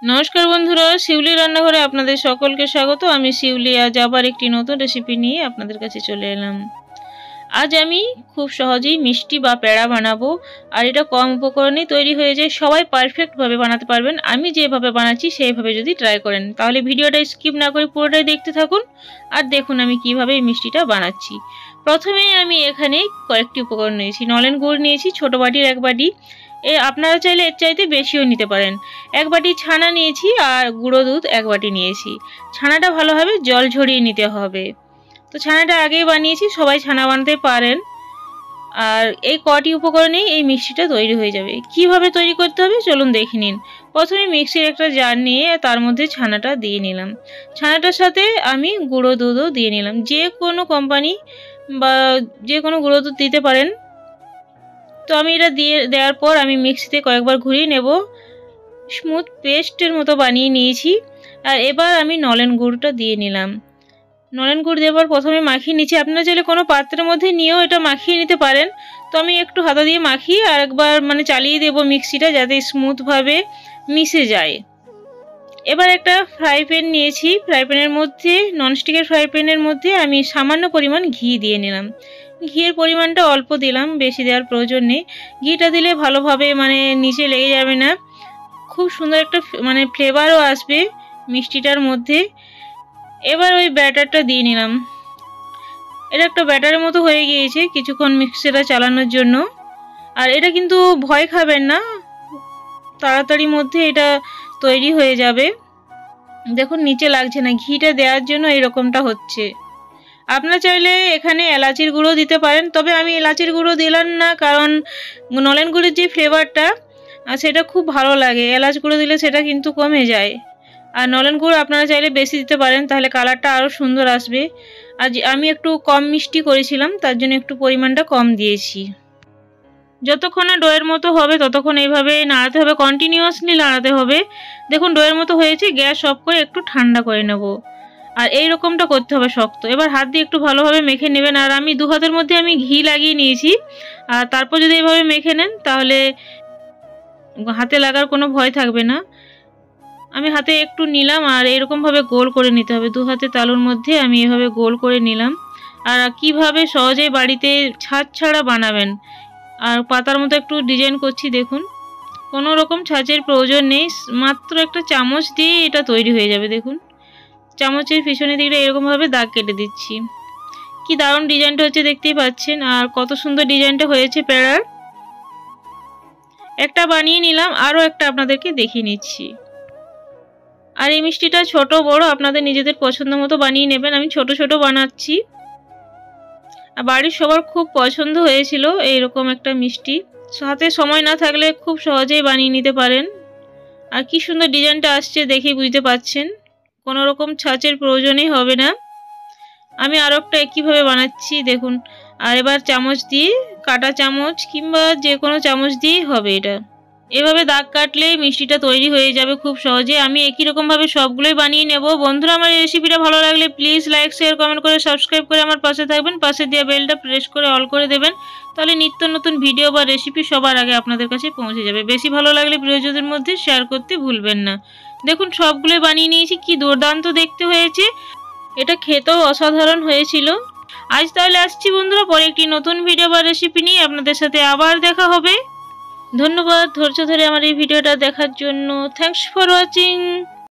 নমস্কার বন্ধুরা, শিউলি রান্নাঘরে আপনাদের সকলকে স্বাগত। আমি শিউলি আজ আবার একটি নতুন রেসিপি নিয়ে আপনাদের কাছে চলে এলাম। আজ আমি খুব সহজেই মিষ্টি বা পেড়া বানাবো, আর এটা কম উপকরণেই তৈরি হয়ে যায়। সবাই পারফেক্টভাবে বানাতে পারবেন। আমি যেভাবে বানাচ্ছি সেইভাবে যদি ট্রাই করেন তাহলে ভিডিওটা স্কিপ না করে পুরোটাই দেখতে থাকুন আর দেখুন আমি কিভাবে এই মিষ্টিটা বানাচ্ছি। প্রথমেই আমি এখানে কয়েকটি উপকরণ নিয়েছি। নলেন গুড় নিয়েছি ছোটো বাটির 1 বাটি। আপনারা চাইলে এর চাইতে বেশিও নিতে পারেন। 1 বাটি ছানা নিয়েছি আর গুঁড়ো দুধ 1 বাটি নিয়েছি। ছানাটা ভালোভাবে জল ঝরিয়ে নিতে হবে। তো ছানাটা আগেই বানিয়েছি, সবাই ছানা বানাতে পারেন। আর এই কটি উপকরণেই এই মিষ্টিটা তৈরি হয়ে যাবে। কিভাবে তৈরি করতে হবে চলুন দেখে নিন। প্রথমে মিক্সির একটা জার নিয়ে তার মধ্যে ছানাটা দিয়ে নিলাম। ছানাটার সাথে আমি গুঁড়ো দুধও দিয়ে নিলাম। যে কোনো কোম্পানি বা যে কোনো গুঁড়ো দুধ দিতে পারেন। তো আমি এটা দেওয়ার পর আমি মিক্সিতে কয়েকবার ঘুরিয়ে নেব। স্মুথ পেস্টের মতো বানিয়ে নিয়েছি। আর এবার আমি নলেন গুড়টা দিয়ে নিলাম। নলেন গুড় দেওয়ার প্রথমে মাখিয়ে নিচ্ছি। আপনারা চাইলে কোনো পাত্রের মধ্যে নিয়েও এটা মাখিয়ে নিতে পারেন। তো আমি একটু হাতা দিয়ে মাখিয়ে আর একবার চালিয়ে দেবো মিক্সিটা, যাতে স্মুথভাবে মিশে যায়। এবার একটা ফ্রাই প্যান নিয়েছি। ফ্রাই প্যানের মধ্যে, ননস্টিকের ফ্রাই প্যানের মধ্যে আমি সামান্য পরিমাণ ঘি দিয়ে নিলাম। ঘিয়ের পরিমাণটা অল্প দিলাম, বেশি দেওয়ার প্রয়োজন নেই। ঘিটা দিলে ভালোভাবে নিচে লেগে যাবে না, খুব সুন্দর একটা ফ্লেভারও আসবে মিষ্টিটার মধ্যে। এবার ওই ব্যাটারটা দিয়ে নিলাম। এটা একটা ব্যাটারের মতো হয়ে গিয়েছে কিছুক্ষণ মিক্সিটা চালানোর জন্য। আর এটা কিন্তু ভয় খাবেন না, তাড়াতাড়ির মধ্যে এটা তৈরি হয়ে যাবে। দেখুন নিচে লাগছে না, ঘিটা দেওয়ার জন্য এরকমটা হচ্ছে। আপনারা চাইলে এখানে এলাচির গুঁড়ো দিতে পারেন, তবে আমি এলাচির গুঁড়ো দিলাম না, কারণ নলেন গুড়ের যে ফ্লেভারটা সেটা খুব ভালো লাগে। এলাচ গুঁড়ো দিলে সেটা কিন্তু কমে যায়। আর নলেন গুড় আপনারা চাইলে বেশি দিতে পারেন, তাহলে কালারটা আরও সুন্দর আসবে। আর আমি একটু কম মিষ্টি করেছিলাম, তার জন্য একটু পরিমাণটা কম দিয়েছি। যতক্ষণ না ডোয়ের মতো হবে ততক্ষণ এইভাবে নাড়াতে হবে, কন্টিনিউয়াসলি নাড়াতে হবে। দেখুন ডোয়ের মতো হয়েছে, গ্যাস অফ করে একটু ঠান্ডা করে নেব। আর এই রকমটা করতে হবে শক্ত। এবার হাত দিয়ে একটু ভালোভাবে মেখে নেবেন। আর আমি 2 হাতের মধ্যে আমি ঘি লাগিয়ে নিয়েছি। আর তারপর যদি এইভাবে মেখে নেন তাহলে হাতে লাগার কোনো ভয় থাকবে না। আমি হাতে একটু নিলাম আর এরকমভাবে গোল করে নিতে হবে। 2 হাতে তালুর মধ্যে আমি এভাবে গোল করে নিলাম। আর কিভাবে সহজেই বাড়িতে ছাঁচ ছাড়া বানাবেন। আর পাতার মতো একটু ডিজাইন করছি, দেখুন কোনো রকম ছাঁচের প্রয়োজন নেই, মাত্র একটা চামচ দিয়ে এটা তৈরি হয়ে যাবে। দেখুন চামচের পিছনের দিকটা এরকমভাবে দাগ কেটে দিচ্ছি। কি দারুণ ডিজাইনটা হচ্ছে দেখতেই পাচ্ছেন। আর কত সুন্দর ডিজাইনটা হয়েছে পেড়ার। একটা বানিয়ে নিলাম, আরও একটা আপনাদেরকে দেখিয়ে নিচ্ছি। আর এই মিষ্টিটা ছোট বড় আপনাদের নিজেদের পছন্দ মতো বানিয়ে নেবেন। আমি ছোট ছোট বানাচ্ছি। আর বাড়ির সবার খুব পছন্দ হয়েছিল এইরকম একটা মিষ্টি। হাতে সময় না থাকলে খুব সহজেই বানিয়ে নিতে পারেন। আর কি সুন্দর ডিজাইনটা আসছে দেখেই বুঝতে পাচ্ছেন, কোনো রকম ছাঁচের প্রয়োজনই হবে না। আমি আরও একটা একইভাবে বানাচ্ছি দেখুন। আর এবার চামচ দিয়ে, কাটা চামচ কিংবা যে কোনো চামচ দিয়েই হবে এটা। এভাবে দাগ কাটলেই মিষ্টিটা তৈরি হয়ে যাবে খুব সহজে। আমি একই রকমভাবে সবগুলোই বানিয়ে নেব। বন্ধুরা আমার এই রেসিপিটা ভালো লাগলে প্লিজ লাইক শেয়ার কমেন্ট করে সাবস্ক্রাইব করে আমার পাশে থাকবেন। পাশে দেওয়া বেলটা প্রেস করে অল করে দেবেন, তাহলে নিত্য নতুন ভিডিও বা রেসিপি সবার আগে আপনাদের কাছে পৌঁছে যাবে। বেশি ভালো লাগলে প্রিয়জনদের মধ্যে শেয়ার করতে ভুলবেন না। দেখুন সবগুলোই বানিয়ে নিয়েছি, কি দুর্দান্ত দেখতে হয়েছে। এটা খেতেও অসাধারণ হয়েছিল। আজ তাহলে আসছি বন্ধুরা, পরে একটি নতুন ভিডিও বা রেসিপি নিয়ে আপনাদের সাথে আবার দেখা হবে। ধন্যবাদ ধৈর্য ধরে আমার এই ভিডিওটা দেখার জন্য। Thanks for watching.